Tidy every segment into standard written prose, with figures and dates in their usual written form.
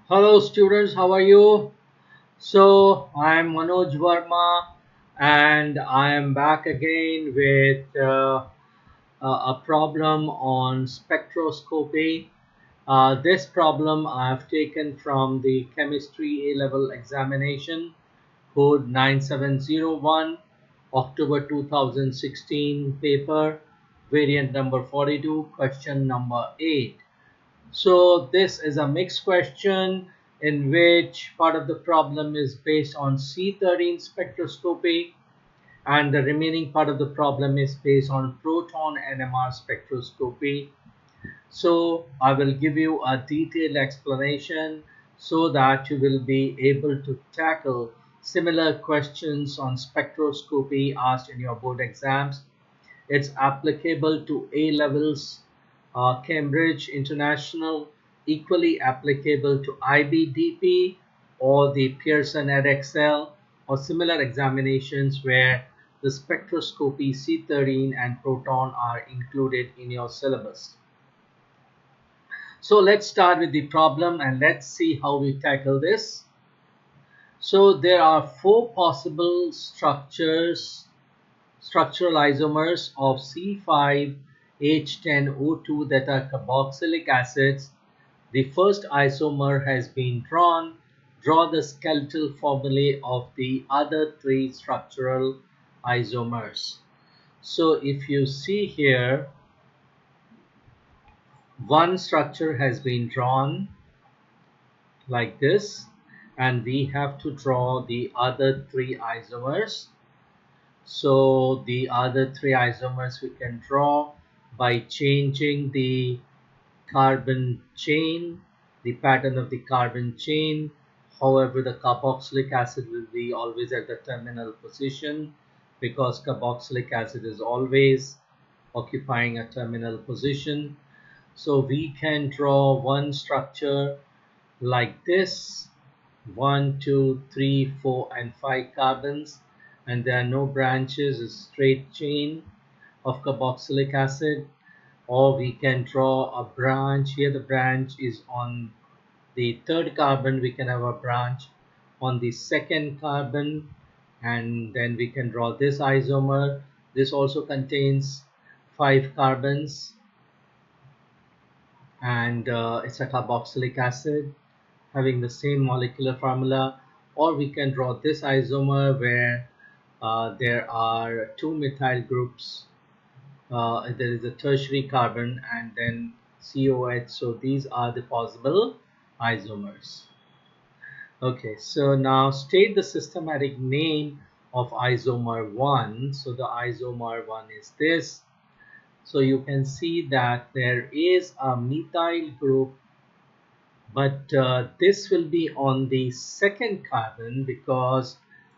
Hello students, how are you? So I am Manoj Verma and I am back again with a problem on spectroscopy. This problem I have taken from the chemistry A-level examination code 9701 October 2016 paper variant number 42 question number 8. So this is a mixed question in which part of the problem is based on C13 spectroscopy and the remaining part of the problem is based on proton NMR spectroscopy. So I will give you a detailed explanation so that you will be able to tackle similar questions on spectroscopy asked in your board exams. It's applicable to A levels, Cambridge International, equally applicable to IBDP or the Pearson EdXL or similar examinations where the spectroscopy C13 and proton are included in your syllabus. So let's start with the problem and let's see how we tackle this. So there are four possible structural isomers of C5H10O2 that are carboxylic acids. The first isomer has been drawn. Draw the skeletal formulae of the other three structural isomers. So if you see here, one structure has been drawn like this, and we have to draw the other three isomers. So the other three isomers we can draw by changing the carbon chain, the pattern of the carbon chain. However, the carboxylic acid will be always at the terminal position because carboxylic acid is always occupying a terminal position. So we can draw one structure like this: 1, 2, 3, 4, and 5 carbons, and there are no branches, a straight chain of carboxylic acid. Or we can draw a branch. Here the branch is on the third carbon. We can have a branch on the second carbon, and then we can draw this isomer. This also contains 5 carbons, and it's a carboxylic acid having the same molecular formula. Or we can draw this isomer where there are two methyl groups. There is a tertiary carbon and then COH. So these are the possible isomers. Okay, so now state the systematic name of isomer 1. So the isomer 1 is this. So you can see that there is a methyl group, but this will be on the second carbon, because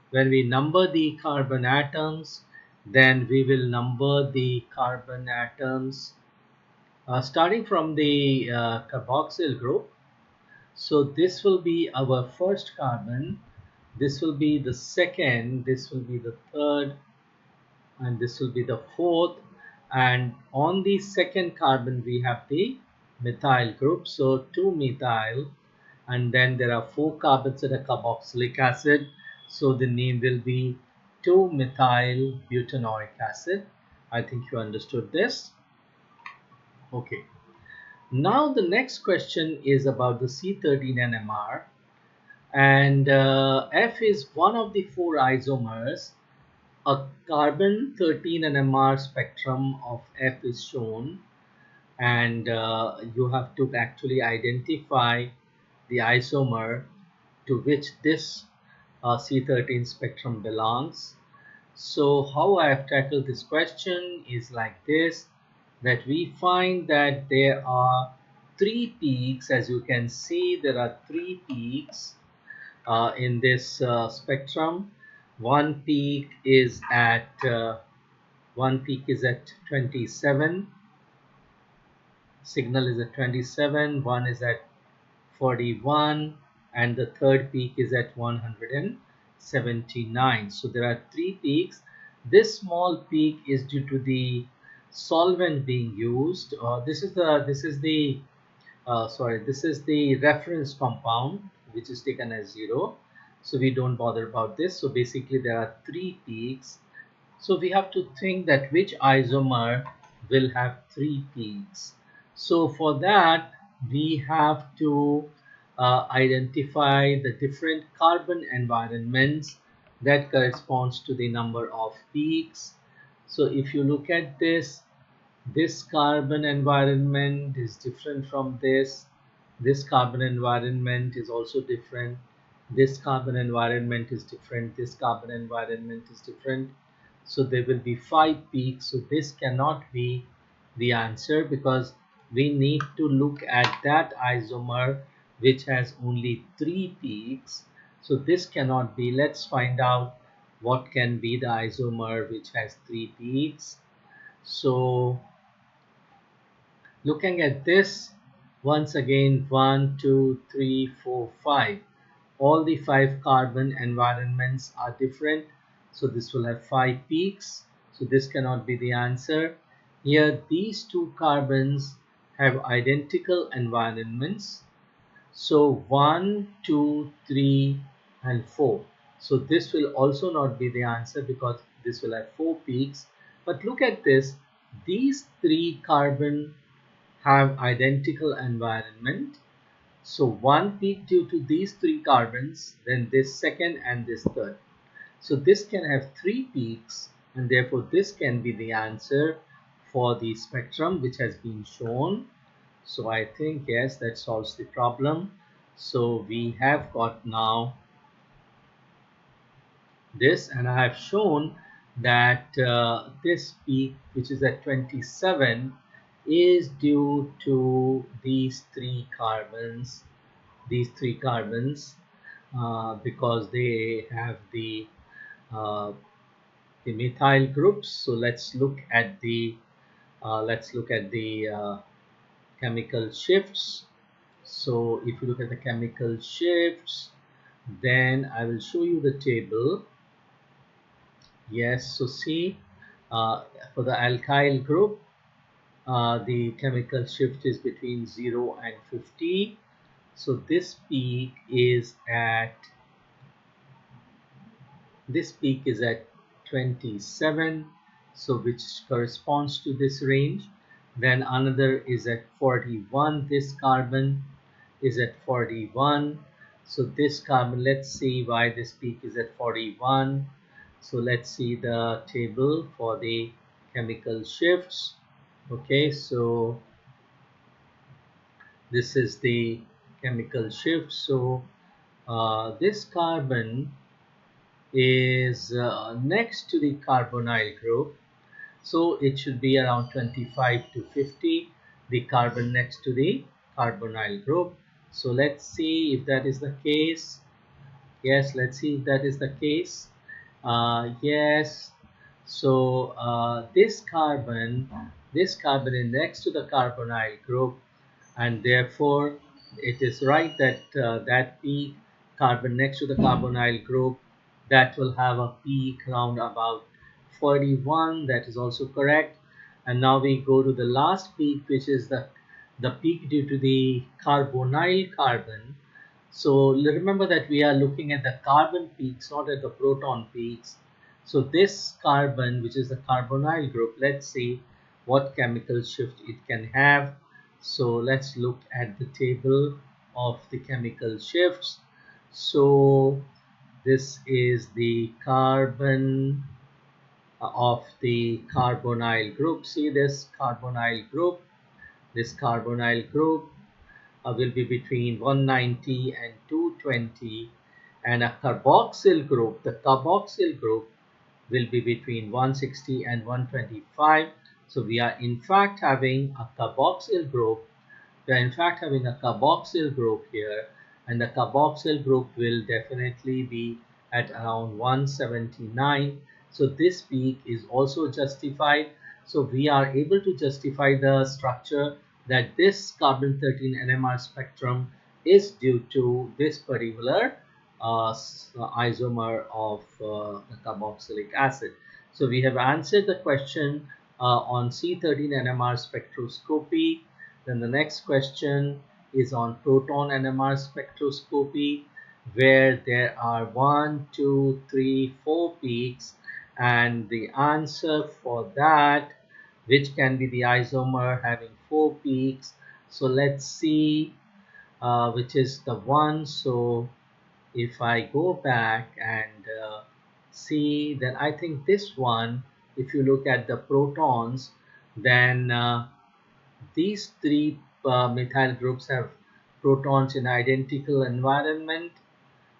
when we number the carbon atoms, then we will number the carbon atoms starting from the carboxyl group. So this will be our first carbon, this will be the second, this will be the third, and this will be the fourth. And on the second carbon we have the methyl group, so 2 methyl, and then there are 4 carbons in a carboxylic acid, so the name will be 2 methyl butanoic acid. I think you understood this. Okay, now the next question is about the C13 NMR, and F is one of the 4 isomers. A carbon 13 NMR spectrum of F is shown, and you have to actually identify the isomer to which this C13 spectrum belongs. So how I have tackled this question is like this, that we find that there are 3 peaks. As you can see, there are 3 peaks in this spectrum. One peak is at 27, signal is at 27, one is at 41, and the third peak is at 179. So there are 3 peaks. This small peak is due to the solvent being used. This is the sorry, this is the reference compound which is taken as 0, so we don't bother about this. So basically there are 3 peaks, so we have to think that which isomer will have 3 peaks. So for that we have to identify the different carbon environments that corresponds to the number of peaks. So if you look at this carbon environment is different from this carbon environment is also different, this carbon environment is different, this carbon environment is different. So there will be 5 peaks, so this cannot be the answer because we need to look at that isomer which has only 3 peaks. So this cannot be. Let's find out what can be the isomer which has 3 peaks. So looking at this, once again, 1, 2, 3, 4, 5. All the 5 carbon environments are different. So this will have 5 peaks. So this cannot be the answer. Here, these 2 carbons have identical environments. So 1, 2, 3, and 4. So this will also not be the answer because this will have 4 peaks. But look at this. These 3 carbon have identical environment. So one peak due to these 3 carbons, then this second and this third. So this can have 3 peaks and therefore this can be the answer for the spectrum which has been shown. So I think yes, that solves the problem. So we have got now this, and I have shown that this peak which is at 27 is due to these three carbons, because they have uh, the methyl groups. So let's look at the chemical shifts. So if you look at the chemical shifts, then I will show you the table. Yes, so see, for the alkyl group, the chemical shift is between 0 and 50. So this peak is at 27, so which corresponds to this range. Then another is at 41. This carbon is at 41. So this carbon, let's see why this peak is at 41. So let's see the table for the chemical shifts. Okay, so this is the chemical shift. So this carbon is next to the carbonyl group, so it should be around 25 to 50, the carbon next to the carbonyl group. So let's see if that is the case. Yes, let's see if that is the case. Yes, so this carbon is next to the carbonyl group, and therefore it is right that that peak carbon next to the carbonyl group, that will have a peak round about 41. That is also correct. And now we go to the last peak, which is the peak due to the carbonyl carbon. So remember that we are looking at the carbon peaks, not at the proton peaks. So this carbon, which is the carbonyl group, let's see what chemical shift it can have. So let's look at the table of the chemical shifts. So this is the carbon of the carbonyl group. See this carbonyl group. This carbonyl group will be between 190 and 220, and a carboxyl group, the carboxyl group, will be between 160 and 125. So we are in fact having a carboxyl group. We are in fact having a carboxyl group here, and the carboxyl group will definitely be at around 179. So this peak is also justified. So we are able to justify the structure that this carbon 13 NMR spectrum is due to this particular isomer of the carboxylic acid. So we have answered the question on C13 NMR spectroscopy. Then the next question is on proton NMR spectroscopy, where there are 1, 2, 3, 4 peaks, and the answer for that, which can be the isomer having 4 peaks. So let's see which is the one. So if I go back and see, then I think this one, if you look at the protons, then these three methyl groups have protons in identical environment.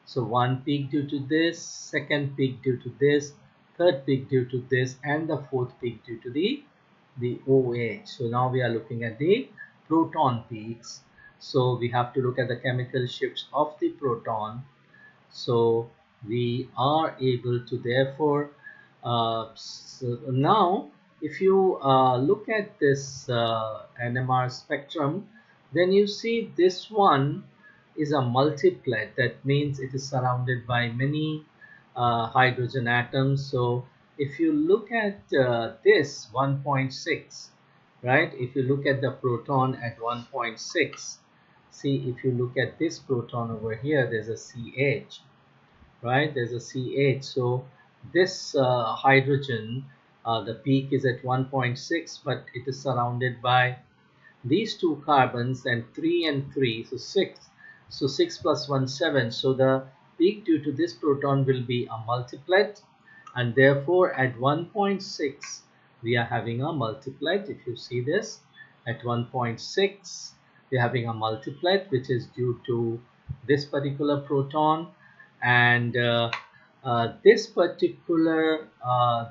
So one peak due to this, second peak due to this, third peak due to this, and the fourth peak due to the OH. So now we are looking at the proton peaks. So we have to look at the chemical shifts of the proton. So we are able to therefore so now if you look at this NMR spectrum, then you see this one is a multiplet. That means it is surrounded by many hydrogen atoms. So if you look at this 1.6, right, if you look at the proton at 1.6, see, if you look at this proton over here, there's a CH, right, there's a CH. So this hydrogen, the peak is at 1.6, but it is surrounded by these two carbons, and 3 and 3, so 6. So 6 plus 1, 7. So the peak due to this proton will be a multiplet, and therefore at 1.6 we are having a multiplet. If you see this, at 1.6 we are having a multiplet, which is due to this particular proton, and this particular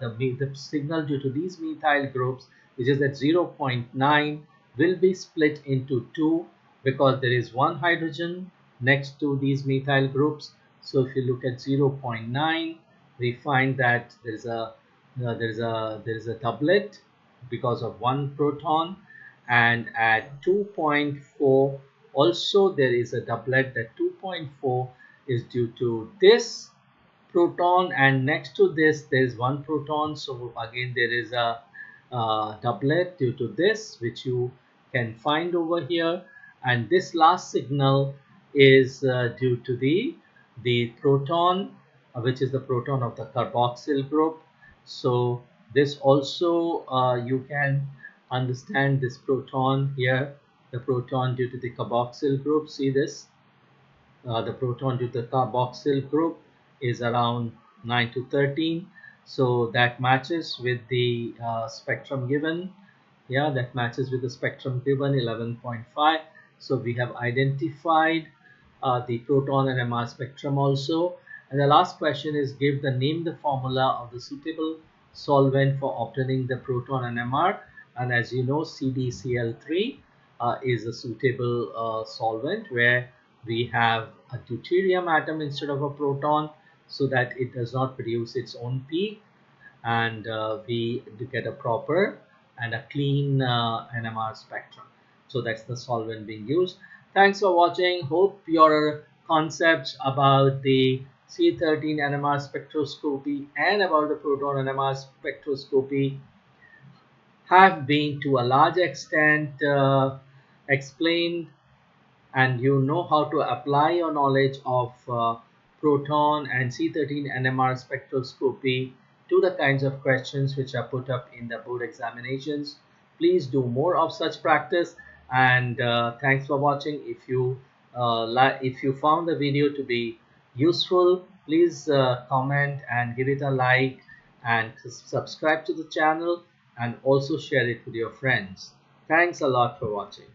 the signal due to these methyl groups, which is at 0.9, will be split into two, because there is one hydrogen next to these methyl groups. So if you look at 0.9, we find that there is a doublet because of one proton, and at 2.4 also there is a doublet. That 2.4 is due to this proton, and next to this there is one proton. So again there is a doublet due to this, which you can find over here, and this last signal is due to the proton, which is the proton of the carboxyl group. So this also you can understand this proton here, the proton due to the carboxyl group. See this, the proton to the carboxyl group is around 9 to 13. So that matches with the spectrum given. Yeah, that matches with the spectrum given, 11.5. So we have identified the proton and NMR spectrum also. And the last question is, name the formula of the suitable solvent for obtaining the proton and NMR. And as you know, CdCl3 is a suitable solvent, where we have a deuterium atom instead of a proton, so that it does not produce its own peak, and we get a proper and a clean NMR spectrum. So that's the solvent being used. Thanks for watching. Hope your concepts about the C13 NMR spectroscopy and about the proton NMR spectroscopy have been to a large extent explained, and you know how to apply your knowledge of proton and C13 NMR spectroscopy to the kinds of questions which are put up in the board examinations. Please do more of such practice, and thanks for watching. If you found the video to be useful, please comment and give it a like, and subscribe to the channel, and also share it with your friends. Thanks a lot for watching.